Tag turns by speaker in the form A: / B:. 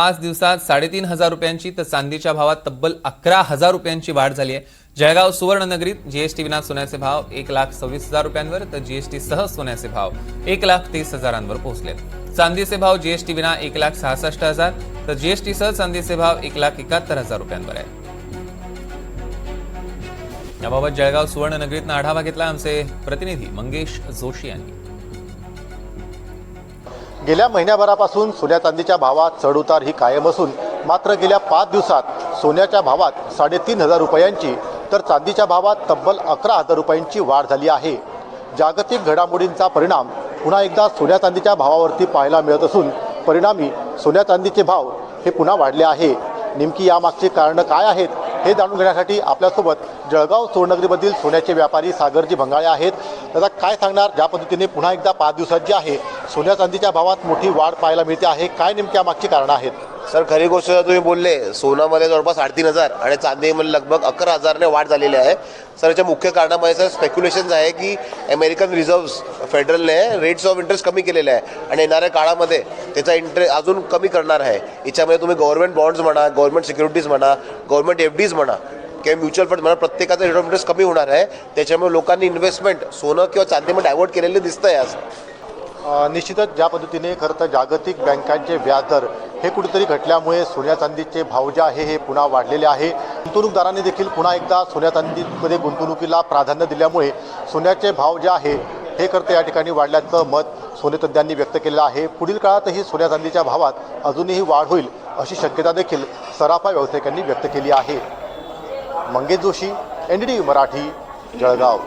A: 5 दिवसात 3,500 रुपयांची तर चांदीच्या भावात तब्बल 11,000 रुपयांची वाढ झाली आहे। जळगाव सुवर्णनगरीत जीएसटी विना सोन्याचे भाव 1,26,000 रुपयांवर तर जीएसटी सह सोन्याचे भाव 1,30,000 पोहोचले। चांदीचे भाव जीएसटी विना 1,66,000 तर जीएसटी सह चांदीचे भाव 1,71,000 रुपयांवर आहे। याबाबत जळगाव सुवर्णनगरीत आढावा घेतला आमचे प्रतिनिधी मंगेश जोशी यांनी।
B: गेल्या महिन्याभरापासून सोन्या चांदीच्या भावात चढउतार ही कायम असून मात्र गेल्या 5 दिवसात सोन्याच्या भावात 3,500 रुपयांची तर चांदीच्या भावात तब्बल 11,000 रुपयांची वाढ झाली आहे। जागतिक घडामोडींचा परिणाम पुन्हा एकदा सोन्या चांदीच्या भावावरती पाहायला मिळत असून परिणामी सोन्या चांदीचे भाव हे पुन्हा वाढले आहे। नेमकी यामागची कारणं काय आहेत हे जाणून घेण्यासाठी आपल्यासोबत जळगाव सुवर्णनगरीमधील सोन्याचे व्यापारी सागरजी भंगाळे आहेत। दादा काय सांगणार, ज्या पद्धतीने पुन्हा एकदा 5 दिवसात जी आहे सोन्या चांदीच्या भावात मोठी वाढ पाहायला मिळते आहे, काय नेमक्या मागची कारणं आहेत?
C: सर खरी गोष्ट तुम्ही बोलले, सोनामध्ये जवळपास 3,500 आणि चांदीमध्ये लगभग 11,000ने वाढ झालेली आहे। सर याच्या मुख्य कारणामध्ये सर स्पेक्युलेशन्स आहे की अमेरिकन रिझर्व्ह फेडरलने रेट्स ऑफ इंटरेस्ट कमी केलेले आहे आणि येणाऱ्या काळामध्ये त्याचा इंटरेस्ट अजून कमी करणार आहे। याच्यामध्ये तुम्ही गव्हर्नमेंट बॉन्ड्स म्हणा, गव्हर्नमेंट सिक्युरिटीज म्हणा, गव्हर्नमेंट एफडीज म्हणा किंवा म्युच्युअल फंड म्हणा, प्रत्येकाचा रेट ऑफ इंटरेस्ट कमी होणार आहे। त्याच्यामुळे लोकांनी इन्व्हेस्टमेंट सोनं किंवा चांदीमध्ये डायव्हर्ट केलेले दिसतंय आज।
B: निश्चितच ज्या पद्धतीने खरं तर जागतिक बँकांचे व्याजदर हे कुठेतरी घटल्यामुळे सोन्या चांदीचे भाव जे आहे हे पुन्हा वाढलेले आहे। गुंतवणूकदारांनी देखील पुन्हा एकदा सोन्या चांदीमध्ये गुंतवणुकीला प्राधान्य दिल्यामुळे सोन्याचे भाव जे आहे हे खरं या ठिकाणी वाढल्याचं मत सोनेतज्ञांनी व्यक्त केलेलं आहे। पुढील काळातही सोन्या चांदीच्या भावात अजूनही वाढ होईल अशी शक्यता देखील सराफा व्यावसायिकांनी व्यक्त केली आहे। मंगेश जोशी, NDTV मराठी, जळगाव।